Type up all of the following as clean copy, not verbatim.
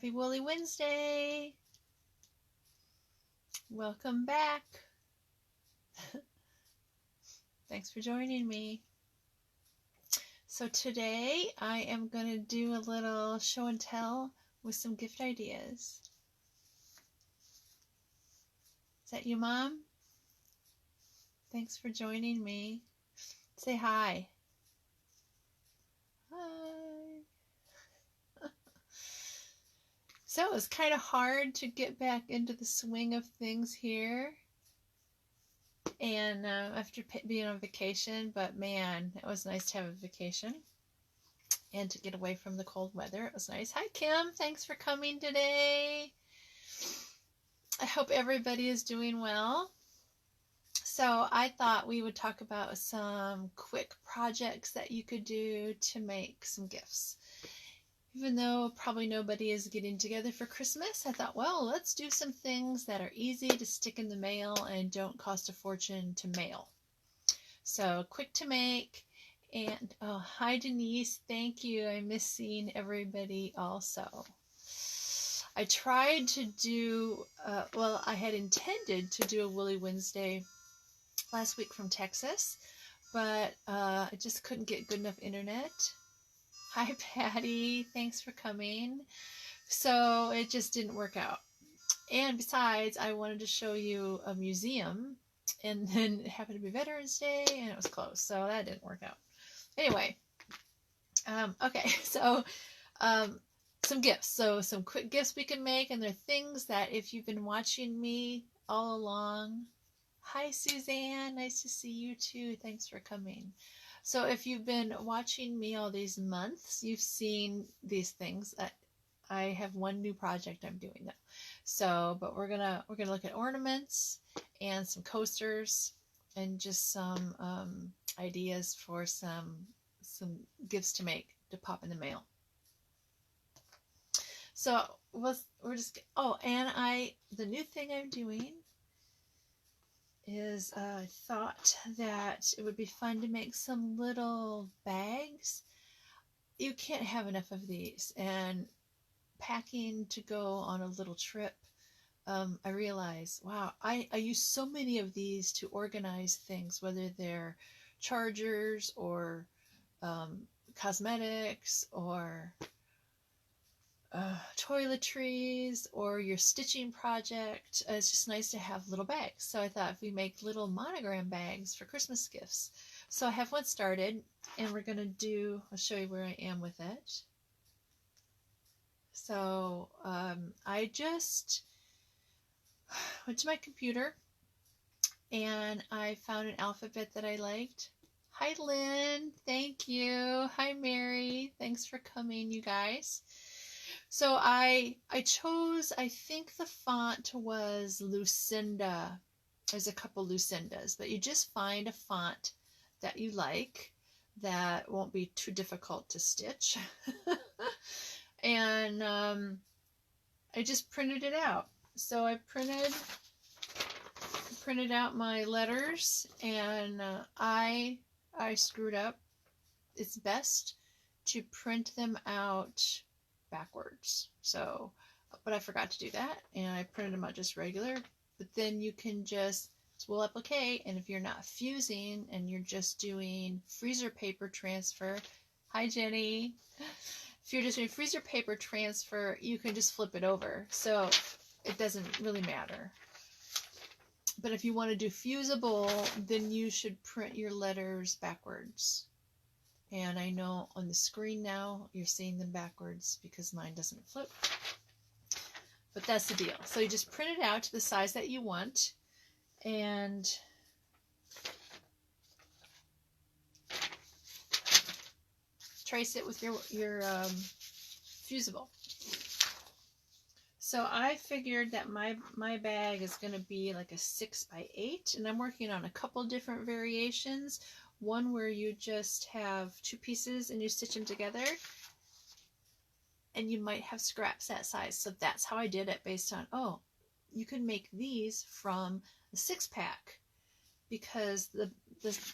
Happy Woolly Wednesday! Welcome back. Thanks for joining me. So today I am going to do a little show and tell with some gift ideas. Is that you, Mom? Thanks for joining me. Say hi. Hi. So it was kind of hard to get back into the swing of things here. And after being on vacation, but man, it was nice to have a vacation and to get away from the cold weather. It was nice. Hi, Kim. Thanks for coming today. I hope everybody is doing well. So I thought we would talk about some quick projects that you could do to make some gifts. Even though probably nobody is getting together for Christmas, I thought, well, let's do some things that are easy to stick in the mail and don't cost a fortune to mail. So quick to make. And oh, hi Denise, thank you. I miss seeing everybody also. I tried to do, I had intended to do a Woolly Wednesday last week from Texas, but I just couldn't get good enough internet. Hi, Patty. Thanks for coming. So it just didn't work out. And besides, I wanted to show you a museum, and then it happened to be Veterans Day, and it was closed. So that didn't work out. Anyway, okay. So some gifts. So some quick gifts we can make, and they're things that if you've been watching me all along. Hi, Suzanne. Nice to see you too. Thanks for coming. So if you've been watching me all these months, you've seen these things. I have one new project I'm doing though. So, but we're gonna look at ornaments and some coasters and just some ideas for some gifts to make to pop in the mail. So we're just and the new thing I'm doing is I thought that it would be fun to make some little bags. You can't have enough of these, and packing to go on a little trip, I realized, wow, I use so many of these to organize things, whether they're chargers or cosmetics or toiletries or your stitching project. It's just nice to have little bags. So I thought if we make little monogram bags for Christmas gifts. So I have one started, and we're going to I'll show you where I am with it. So I just went to my computer and I found an alphabet that I liked. Hi, Lynn. Thank you. Hi, Mary. Thanks for coming, you guys. So I chose, I think the font was Lucinda. There's a couple Lucindas, but you just find a font that you like that won't be too difficult to stitch. And I just printed it out. So I printed out my letters, and I screwed up. It's best to print them out backwards. So, but I forgot to do that, and I printed them out just regular. But then you can just wool applique, and if you're not fusing and you're just doing freezer paper transfer, hi Jenny. If you're just doing freezer paper transfer, you can just flip it over. So it doesn't really matter. But if you want to do fusible, then you should print your letters backwards. And I know on the screen now you're seeing them backwards because mine doesn't flip. But that's the deal. So you just print it out to the size that you want, and trace it with your fusible. So I figured that my bag is going to be like a 6x8, and I'm working on a couple different variations. One where you just have two pieces and you stitch them together, and you might have scraps that size. So that's how I did it, based on, oh, you can make these from a 6-pack because the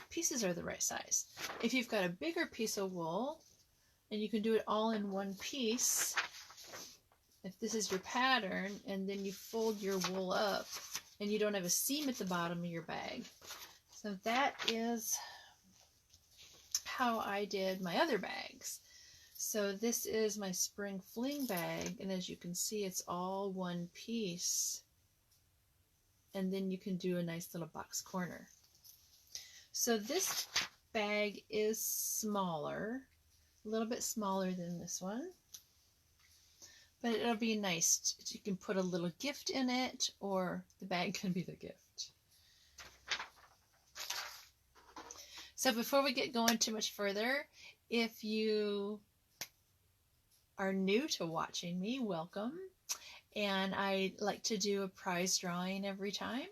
pieces are the right size. If you've got a bigger piece of wool and you can do it all in one piece, if this is your pattern, and then you fold your wool up and you don't have a seam at the bottom of your bag. So that is how I did my other bags. So this is my spring fling bag, and as you can see, it's all one piece. And then you can do a nice little box corner. So this bag is smaller, a little bit smaller than this one, but it'll be nice. You can put a little gift in it, or the bag can be the gift. So before we get going too much further, if you are new to watching me, welcome. And I like to do a prize drawing every time.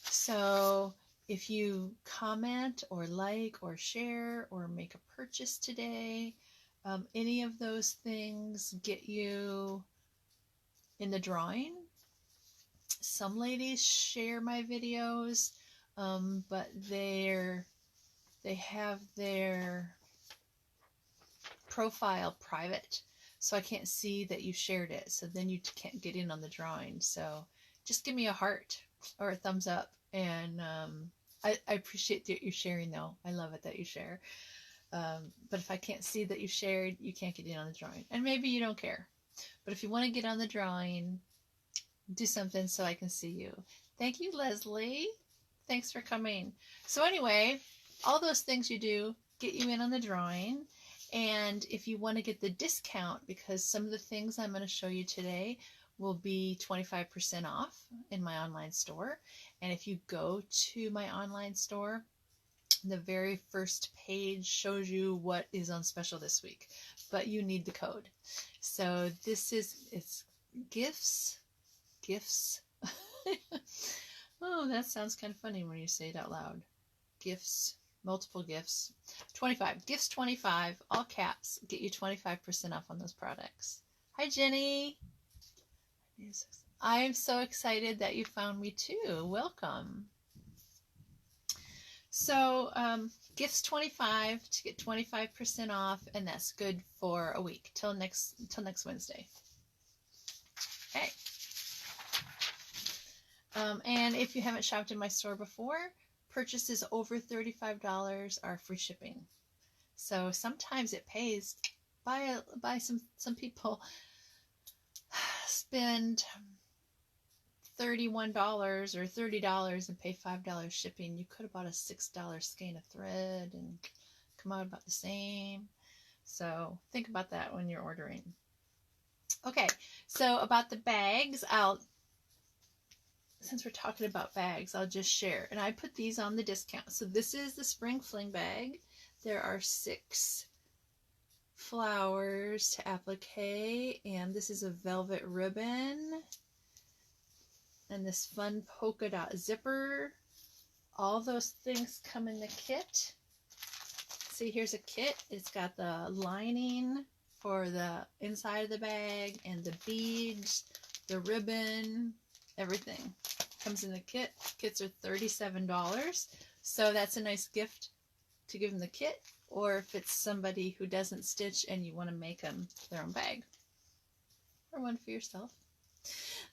So if you comment or like or share or make a purchase today, any of those things get you in the drawing. Some ladies share my videos, but they have their profile private, so I can't see that you shared it, so then you can't get in on the drawing. So just give me a heart or a thumbs up, and I appreciate that you're sharing, though. I love it that you share. But if I can't see that you shared, you can't get in on the drawing. And maybe you don't care. But if you want to get on the drawing, do something so I can see you. Thank you, Leslie. Thanks for coming. So anyway, all those things you do get you in on the drawing. And if you want to get the discount, because some of the things I'm going to show you today will be 25% off in my online store. And if you go to my online store, the very first page shows you what is on special this week, but you need the code. So it's gifts. Oh, that sounds kind of funny when you say it out loud. Gifts. Multiple gifts. 25. Gifts 25. All caps. Get you 25% off on those products. Hi, Jenny. I'm so excited that you found me too. Welcome. So, gifts 25 to get 25% off, and that's good for a week till next Wednesday. Okay. And if you haven't shopped in my store before, purchases over $35 are free shipping. So sometimes it pays. Buy some people spend $31 or $30 and pay $5 shipping. You could have bought a $6 skein of thread and come out about the same. So think about that when you're ordering. Okay, so about the bags, since we're talking about bags, I'll just share. And I put these on the discount. So this is the spring fling bag. There are 6 flowers to applique, and this is a velvet ribbon, and this fun polka dot zipper. All those things come in the kit. See, here's a kit. It's got the lining for the inside of the bag, and the beads, the ribbon, everything comes in the kit. Kits are $37, so that's a nice gift to give them the kit, or if it's somebody who doesn't stitch and you want to make them their own bag, or one for yourself.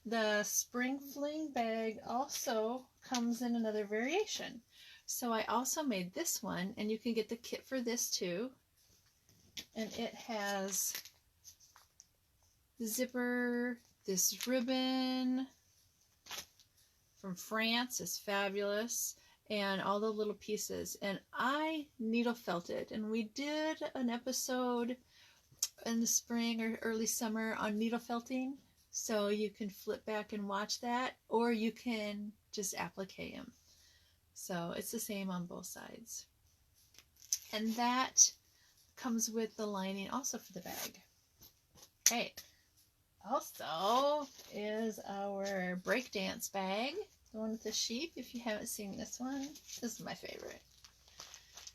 The spring fling bag also comes in another variation, so I also made this one, and you can get the kit for this too, and it has the zipper, this ribbon from France is fabulous, and all the little pieces. And I needle felted, and we did an episode in the spring or early summer on needle felting, so you can flip back and watch that, or you can just applique them. So it's the same on both sides. And that comes with the lining also for the bag. Okay. Also is our breakdance bag, the one with the sheep. If you haven't seen this one, this is my favorite.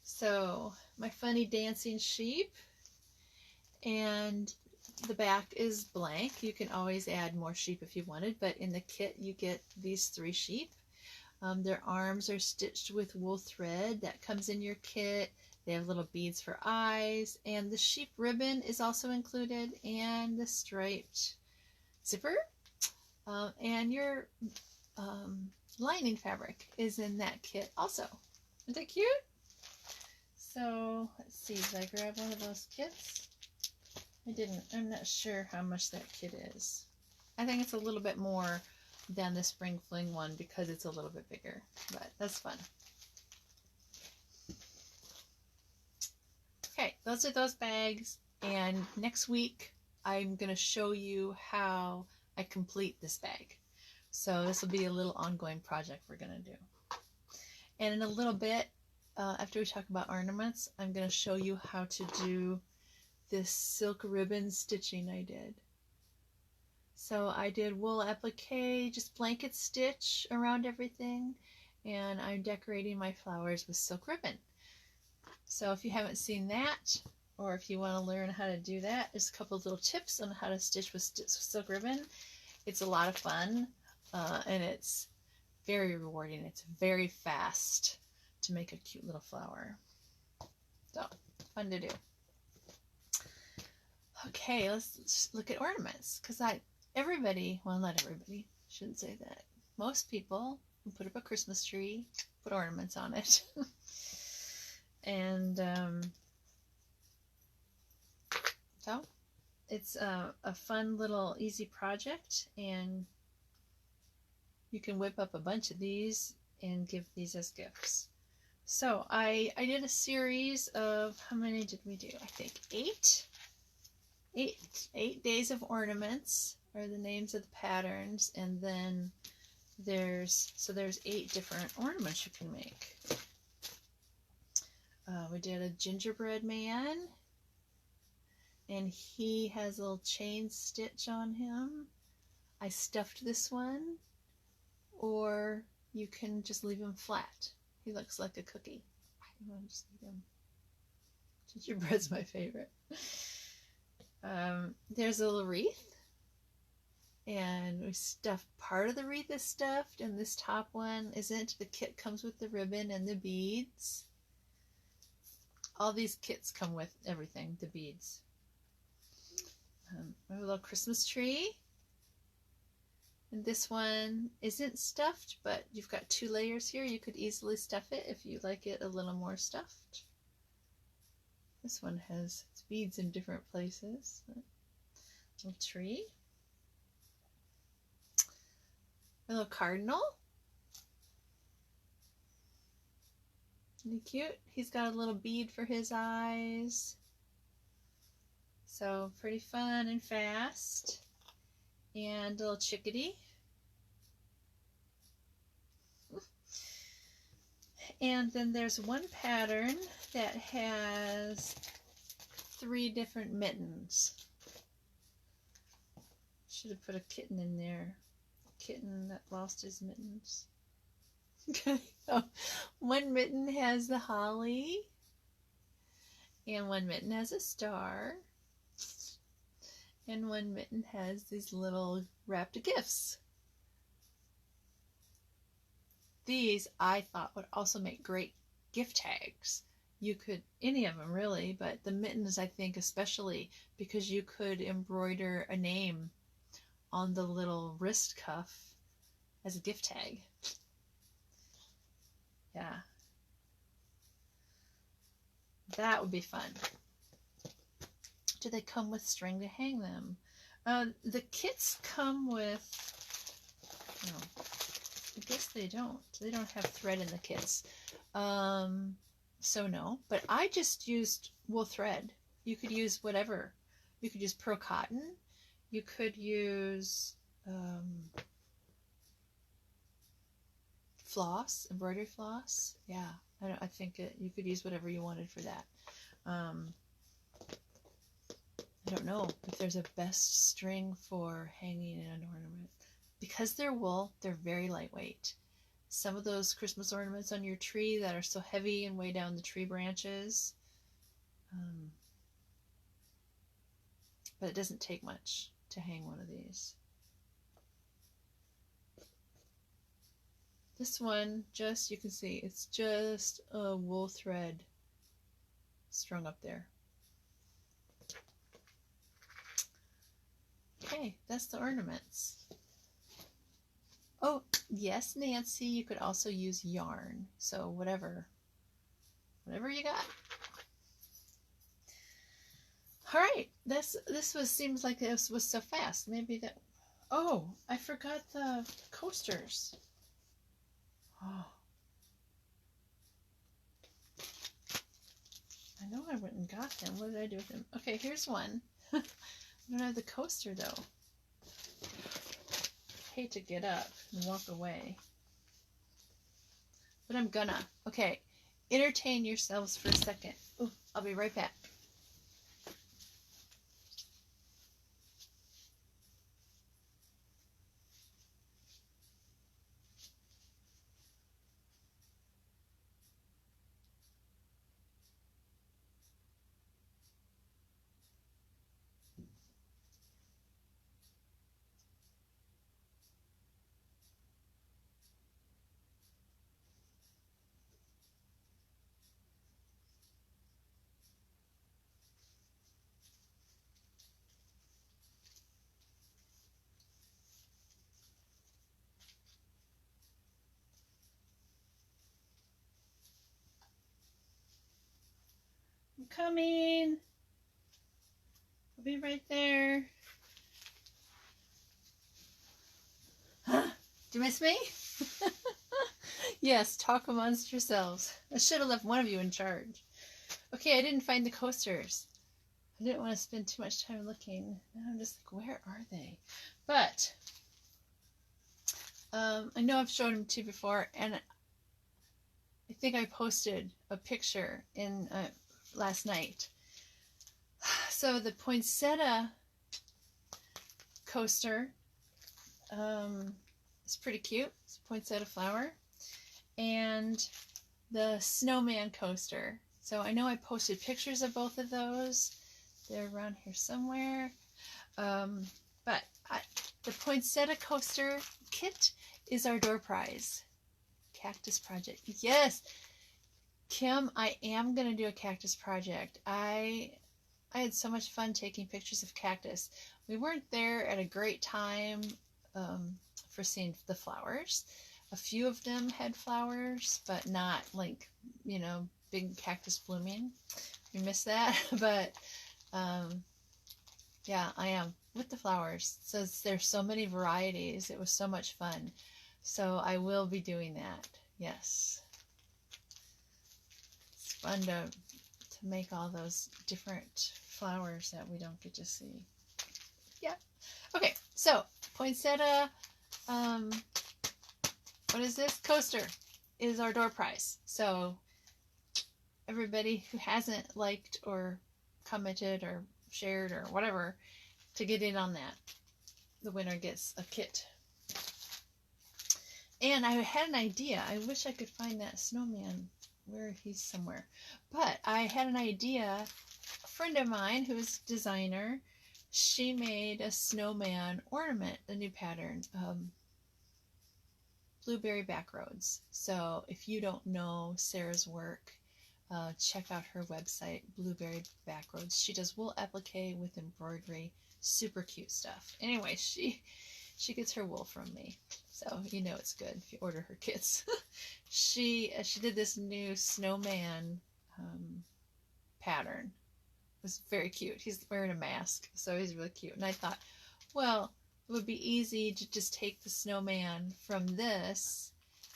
So my funny dancing sheep, and the back is blank. You can always add more sheep if you wanted, but in the kit you get these 3 sheep. Their arms are stitched with wool thread that comes in your kit. They have little beads for eyes, and the sheep ribbon is also included, and the striped zipper, and your lining fabric is in that kit also. Isn't that cute? So let's see, did I grab one of those kits? I didn't. I'm not sure how much that kit is. I think it's a little bit more than the Spring Fling one because it's a little bit bigger, but that's fun. Okay, those are those bags, and next week I'm going to show you how I complete this bag. So this will be a little ongoing project we're going to do. And in a little bit, after we talk about ornaments, I'm going to show you how to do this silk ribbon stitching I did. So I did wool applique, just blanket stitch around everything, and I'm decorating my flowers with silk ribbon. So if you haven't seen that, or if you want to learn how to do that, there's a couple of little tips on how to stitch with silk ribbon. It's a lot of fun, and it's very rewarding. It's very fast to make a cute little flower. So, fun to do. Okay, let's look at ornaments, because everybody, well, not everybody, shouldn't say that. Most people who put up a Christmas tree put ornaments on it. And so it's a fun little easy project, and you can whip up a bunch of these and give these as gifts. So I did a series of, how many did we do? I think 8 days of ornaments are the names of the patterns, and then there's 8 different ornaments you can make. We did a gingerbread man, and he has a little chain stitch on him. I stuffed this one, or you can just leave him flat. He looks like a cookie. I want to just leave him. Gingerbread's my favorite. There's a little wreath, and we stuffed, part of the wreath is stuffed, and this top one isn't. The kit comes with the ribbon and the beads. All these kits come with everything, the beads. We have a little Christmas tree. And this one isn't stuffed, but you've got 2 layers here. You could easily stuff it if you like it a little more stuffed. This one has its beads in different places. Little tree. A little cardinal. Isn't he cute? He's got a little bead for his eyes. So pretty fun and fast. And a little chickadee. And then there's one pattern that has 3 different mittens. Should have put a kitten in there. A kitten that lost his mittens. Okay, so one mitten has the holly, and one mitten has a star, and one mitten has these little wrapped gifts. These I thought would also make great gift tags. You could, any of them really, but the mittens I think especially, because you could embroider a name on the little wrist cuff as a gift tag. Yeah. That would be fun. Do they come with string to hang them? The kits come with, no, I guess they don't. They don't have thread in the kits. So no, but I just used wool thread. You could use whatever. You could use pearl cotton. You could use floss, embroidery floss. Yeah, I think you could use whatever you wanted for that. I don't know if there's a best string for hanging in an ornament. Because they're wool, they're very lightweight. Some of those Christmas ornaments on your tree that are so heavy and weigh down the tree branches. But it doesn't take much to hang one of these. This one, just, you can see, it's just a wool thread strung up there. Okay, that's the ornaments. Oh, yes, Nancy, you could also use yarn. So whatever you got. All right, this seems like this was so fast. Maybe that. Oh, I forgot the coasters. Oh, I know I went and got them. What did I do with them? Okay, here's one. I don't have the coaster though. Hate to get up and walk away, but I'm gonna. Okay, entertain yourselves for a second. Ooh, I'll be right back. I'm coming. I'll be right there. Huh? Do you miss me? Yes, talk amongst yourselves. I should have left one of you in charge. Okay, I didn't find the coasters. I didn't want to spend too much time looking. Now I'm just like, where are they? But I know I've shown them to you before, and I think I posted a picture in last night. So the poinsettia coaster is pretty cute. It's a poinsettia flower. And the snowman coaster. So I know I posted pictures of both of those. They're around here somewhere. But the poinsettia coaster kit is our door prize. Cactus Project. Yes, Kim, I am going to do a Cactus Project. I had so much fun taking pictures of cactus. We weren't there at a great time for seeing the flowers. A few of them had flowers, but not like, you know, big cactus blooming. We missed that, but yeah, I am with the flowers. So there's so many varieties. It was so much fun. So I will be doing that. Yes. It's fun to make all those different flowers that we don't get to see. Yeah. Okay, so poinsettia, what is this? Coaster is our door prize. So everybody who hasn't liked or commented or shared or whatever to get in on that, the winner gets a kit. And I had an idea. I wish I could find that snowman where he's somewhere. But I had an idea. A friend of mine who's a designer, she made a snowman ornament, a new pattern. Blueberry Backroads. So if you don't know Sarah's work, check out her website, Blueberry Backroads. She does wool applique with embroidery, super cute stuff. Anyway, she gets her wool from me, so you know it's good if you order her kits. She did this new snowman pattern. It was very cute. He's wearing a mask, so he's really cute. And I thought, well, it would be easy to just take the snowman from this,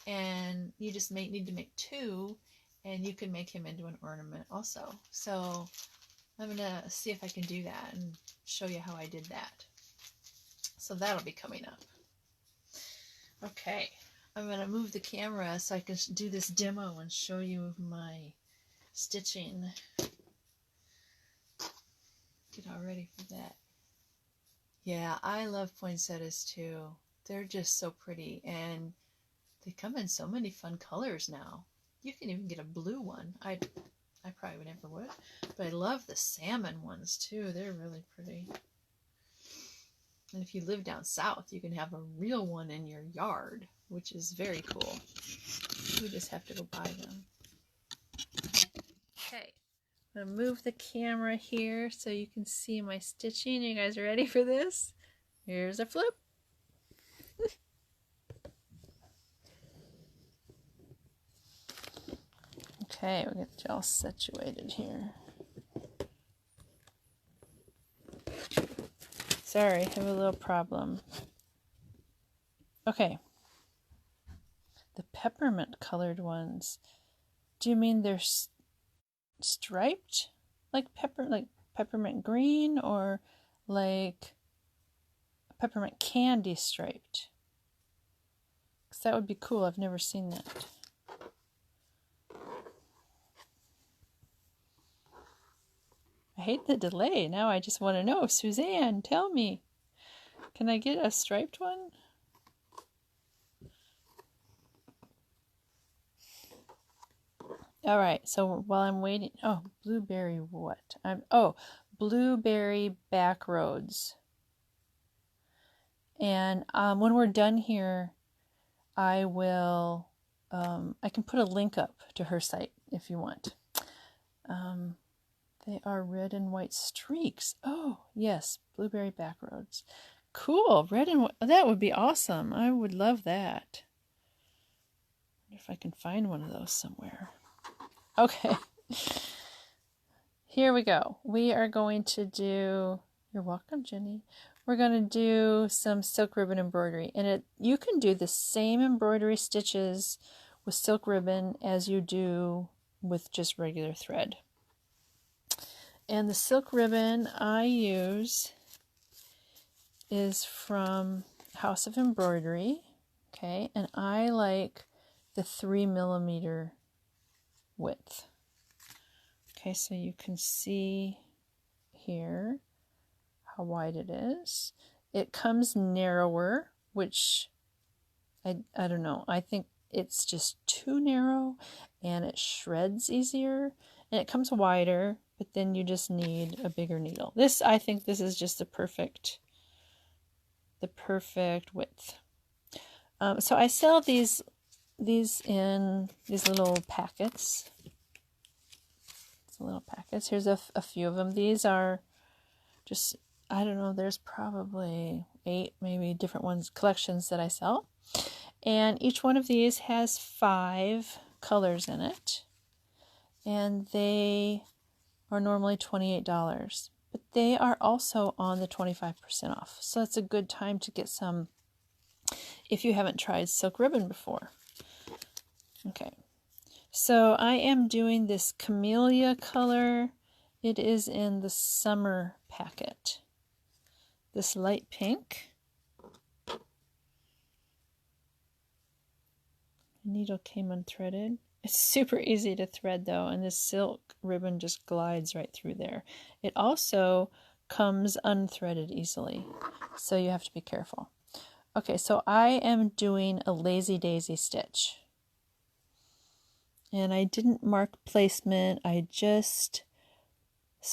and you just need to make two, and you can make him into an ornament also. So I'm going to see if I can do that and show you how I did that. So that'll be coming up. Okay, I'm going to move the camera so I can do this demo and show you my stitching. Get all ready for that. Yeah, I love poinsettias too. They're just so pretty, and they come in so many fun colors now. You can even get a blue one. I probably never would, but I love the salmon ones too. They're really pretty. And if you live down south, you can have a real one in your yard, which is very cool. You just have to go buy them. Okay, I'm going to move the camera here so you can see my stitching. You guys ready for this? Here's a flip. Okay, we'll get you all situated here. Sorry, I have a little problem. Okay. The peppermint colored ones. Do you mean they're striped? Like peppermint green, or like peppermint candy striped? Because that would be cool. I've never seen that. I hate the delay. Now I just want to know. Suzanne, tell me. Can I get a striped one? All right, so while I'm waiting, blueberry what? Blueberry back roads. And when we're done here, I will, I can put a link up to her site if you want. They are red and white streaks. Oh, yes, blueberry back roads. Cool, red and white. That would be awesome. I would love that. I wonder if I can find one of those somewhere. Okay, here we go. We are going to do, you're welcome, Jenny. We're going to do some silk ribbon embroidery. And you can do the same embroidery stitches with silk ribbon as you do with just regular thread. And the silk ribbon I use is from House of Embroidery. Okay, and I like the 3mm width. Okay, so you can see here how wide it is. It comes narrower, which I don't know. I think it's just too narrow and it shreds easier. And it comes wider, but then you just need a bigger needle. I think this is just the perfect width. So I sell these in these little packets. Little packets. Here's a few of them. These are just, I don't know, there's probably 8 maybe different ones, collections that I sell. And each one of these has 5 colors in it. And they are normally $28. But they are also on the 25% off. So it's a good time to get some if you haven't tried silk ribbon before. Okay. So I am doing this camellia color. It is in the summer packet. This light pink. The needle came unthreaded. It's super easy to thread though, and this silk ribbon just glides right through there. It also comes unthreaded easily, so you have to be careful. Okay, so I am doing a lazy daisy stitch. And I didn't mark placement. I just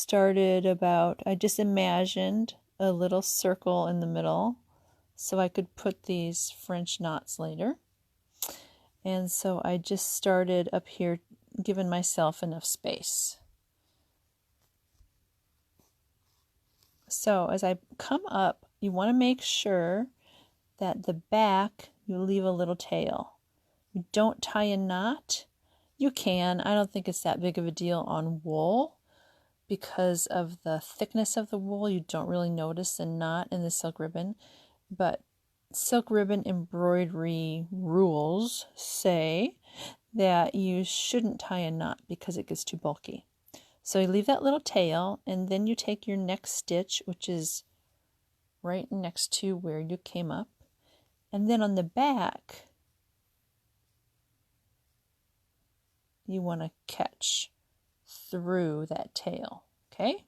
I just imagined a little circle in the middle so I could put these French knots later. And so I just started up here, giving myself enough space. So as I come up, you want to make sure that the back, you leave a little tail. You don't tie a knot. You can. I don't think it's that big of a deal on wool because of the thickness of the wool. You don't really notice a knot in the silk ribbon. But silk ribbon embroidery rules say that you shouldn't tie a knot because it gets too bulky. So you leave that little tail, and then you take your next stitch, which is right next to where you came up, and then on the back you want to catch through that tail, okay?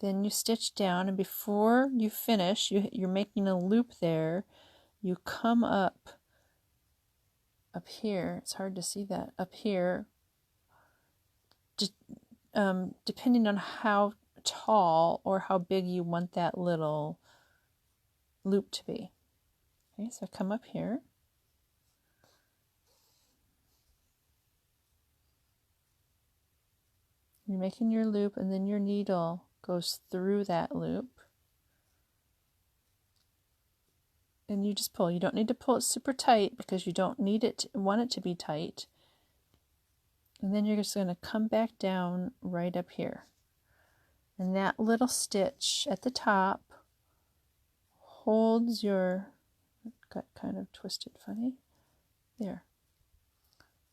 Then you stitch down, and before you finish, you're making a loop there. You come up here. It's hard to see that. Up here, depending on how tall or how big you want that little loop to be. Okay, so I come up here. You're making your loop, and then your needle goes through that loop. And you just pull. You don't need to pull it super tight because you don't want it to be tight. And then you're just going to come back down right up here. And that little stitch at the top holds your, got kind of twisted funny, there.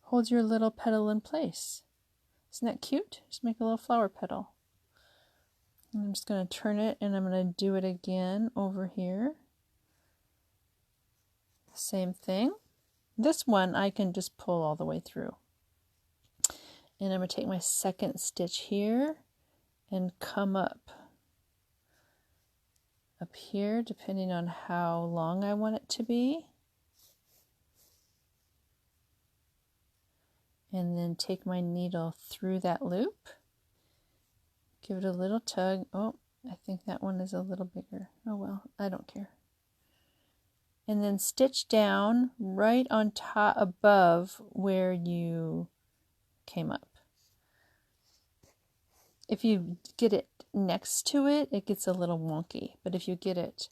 Holds your little petal in place. Isn't that cute? Just make a little flower petal. And I'm just going to turn it, and I'm going to do it again over here. Same thing. This one I can just pull all the way through. And I'm going to take my second stitch here and come up here, depending on how long I want it to be. And then take my needle through that loop. Give it a little tug. Oh, I think that one is a little bigger. Oh well, I don't care. And then stitch down right on top above where you came up. If you get it next to it, it gets a little wonky. But if you get it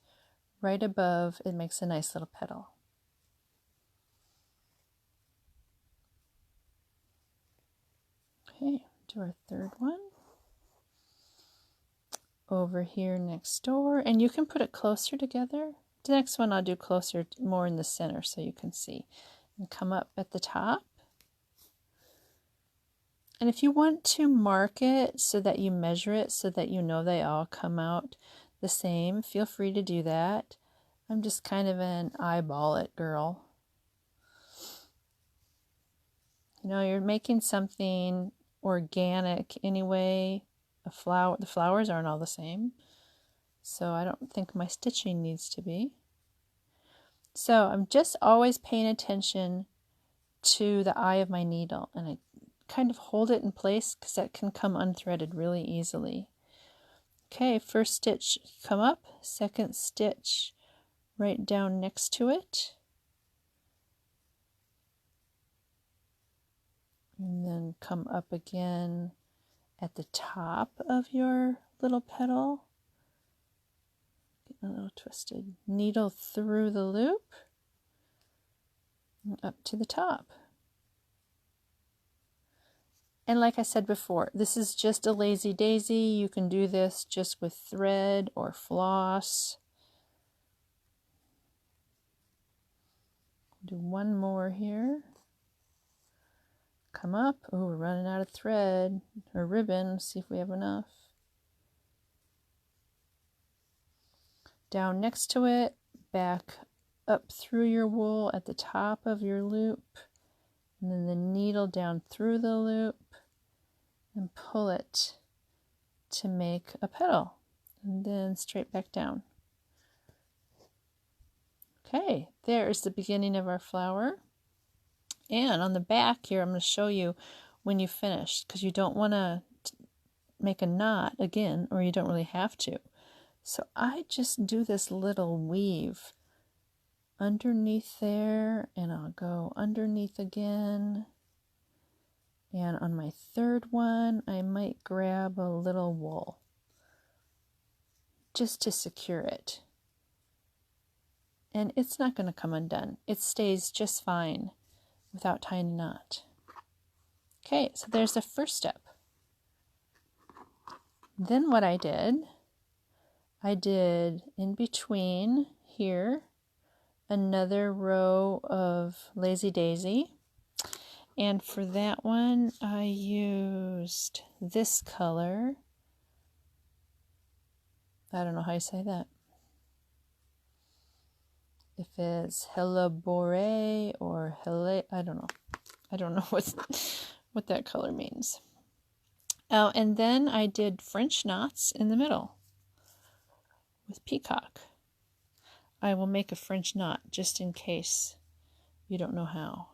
right above, it makes a nice little petal. Okay, do our third one. Over here next door. And you can put it closer together. The next one I'll do closer, more in the center so you can see. And come up at the top. And if you want to mark it so that you measure it so that you know they all come out the same, feel free to do that. I'm just kind of an eyeball it girl. You know, you're making something organic anyway. The flowers aren't all the same. So I don't think my stitching needs to be. So I'm just always paying attention to the eye of my needle, and I kind of hold it in place because that can come unthreaded really easily. Okay, first stitch, come up, second stitch right down next to it. And then come up again at the top of your little petal. Getting a little twisted. Needle through the loop and up to the top. And like I said before, this is just a lazy daisy. You can do this just with thread or floss. Do one more here. Come up. Oh, we're running out of thread or ribbon. Let's see if we have enough. Down next to it, back up through your wool at the top of your loop, and then the needle down through the loop, and pull it to make a petal, and then straight back down. Okay, there's the beginning of our flower. And on the back here, I'm going to show you when you finish, because you don't want to make a knot again, or you don't really have to. So I just do this little weave underneath there, and I'll go underneath again. And on my third one, I might grab a little wool just to secure it. And it's not going to come undone. It stays just fine without tying a knot. Okay, so there's the first step. Then what I did in between here another row of Lazy Daisy, and for that one I used this color. I don't know how you say that. If it's Hellebore or Hele, I don't know. I don't know what that color means. Oh, and then I did French knots in the middle with peacock. I will make a French knot just in case you don't know how.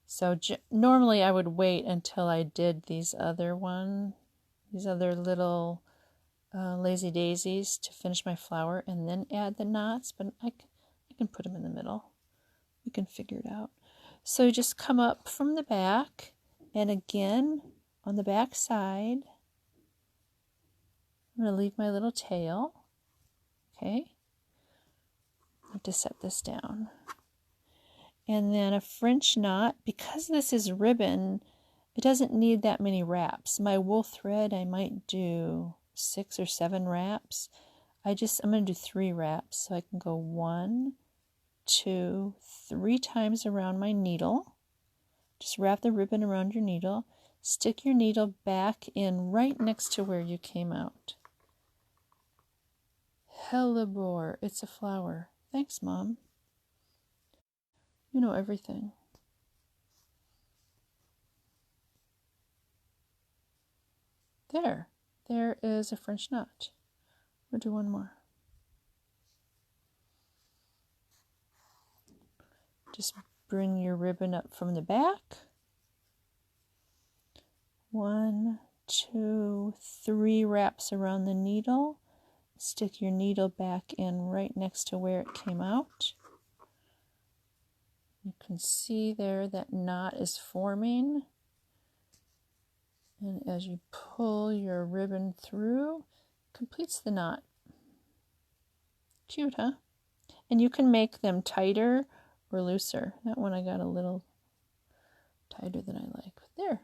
So normally I would wait until I did these other little Lazy Daisies to finish my flower and then add the knots, but I can put them in the middle. We can figure it out. So just come up from the back, and again on the back side, I'm going to leave my little tail. Okay. I have to set this down. And then a French knot. Because this is ribbon, it doesn't need that many wraps. My wool thread, I might do 6 or 7 wraps. I'm going to do 3 wraps. So I can go 1, 2, 3 times around my needle. Just wrap the ribbon around your needle. Stick your needle back in right next to where you came out. Hellebore, it's a flower. Thanks, Mom. You know everything. There is a French knot. We'll do one more. Just bring your ribbon up from the back. 1, 2, 3 wraps around the needle. Stick your needle back in right next to where it came out. You can see there that knot is forming. And as you pull your ribbon through, it completes the knot. Cute, huh? And you can make them tighter or looser. That one I got a little tighter than I like. There.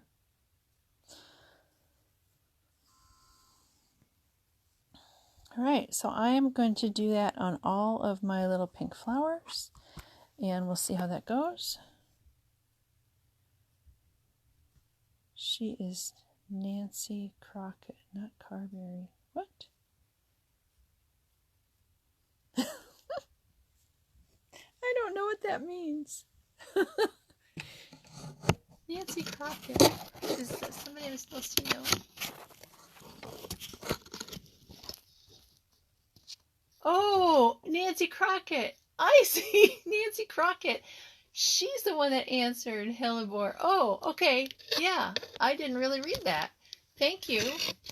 All right, so I am going to do that on all of my little pink flowers, and we'll see how that goes. She is Nancy Crockett, not Carberry. What? I don't know what that means. Nancy Crockett. Is that somebody I'm supposed to know? Oh, Nancy Crockett. I see. Nancy Crockett. She's the one that answered Hellebore. Oh, okay. Yeah, I didn't really read that. Thank you,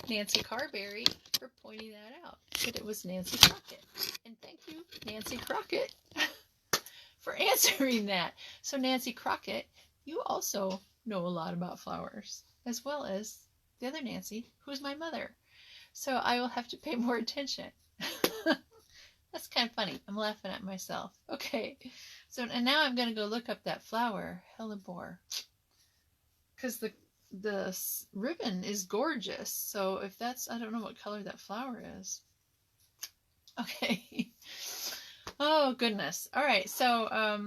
Nancy Carberry, for pointing that out. That it was Nancy Crockett. And thank you, Nancy Crockett, for answering that. So, Nancy Crockett, you also know a lot about flowers, as well as the other Nancy, who's my mother. So I will have to pay more attention. That's kind of funny. I'm laughing at myself. Okay. So, and now I'm going to go look up that flower, Hellebore. Because the ribbon is gorgeous. So if that's, I don't know what color that flower is. Okay. Oh, goodness. All right. So,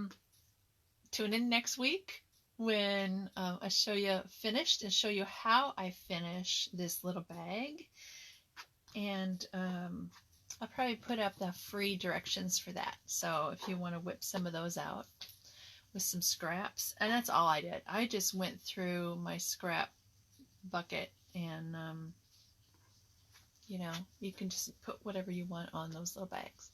tune in next week when I show you finished and show you how I finish this little bag. And, I'll probably put up the free directions for that. So if you want to whip some of those out with some scraps. And that's all I did. I just went through my scrap bucket and, you know, you can just put whatever you want on those little bags.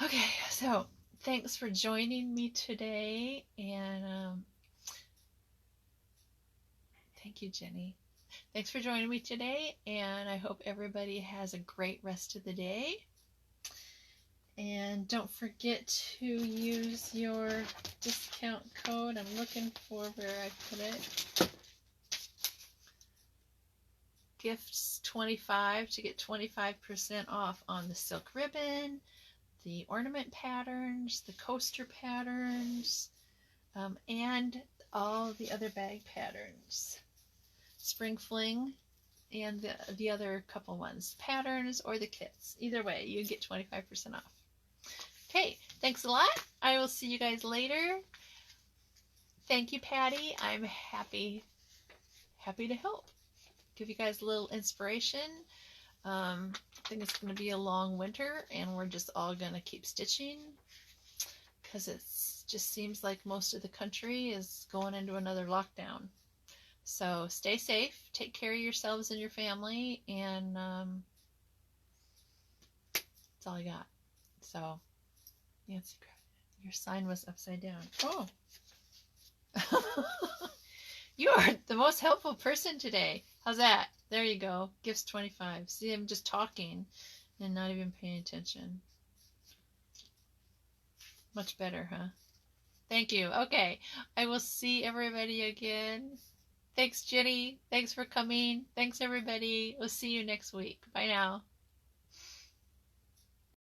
Okay, so thanks for joining me today. And thank you, Jenny. Thanks for joining me today, and I hope everybody has a great rest of the day. And don't forget to use your discount code. I'm looking for where I put it. Gifts 25 to get 25% off on the silk ribbon, the ornament patterns, the coaster patterns, and all the other bag patterns. Spring Fling and the other couple ones, patterns or the kits. Either way, you get 25% off. Okay, thanks a lot. I will see you guys later. Thank you, Patty. I'm happy to help. Give you guys a little inspiration. I think it's going to be a long winter, and we're just all going to keep stitching because it just seems like most of the country is going into another lockdown. So stay safe, take care of yourselves and your family, and that's all I got. So, Nancy, your sign was upside down. Oh. You are the most helpful person today. How's that? There you go. Gifts 25. See, I'm just talking and not even paying attention. Much better, huh? Thank you. Okay. I will see everybody again. Thanks, Jenny. Thanks for coming. Thanks, everybody. We'll see you next week. Bye now.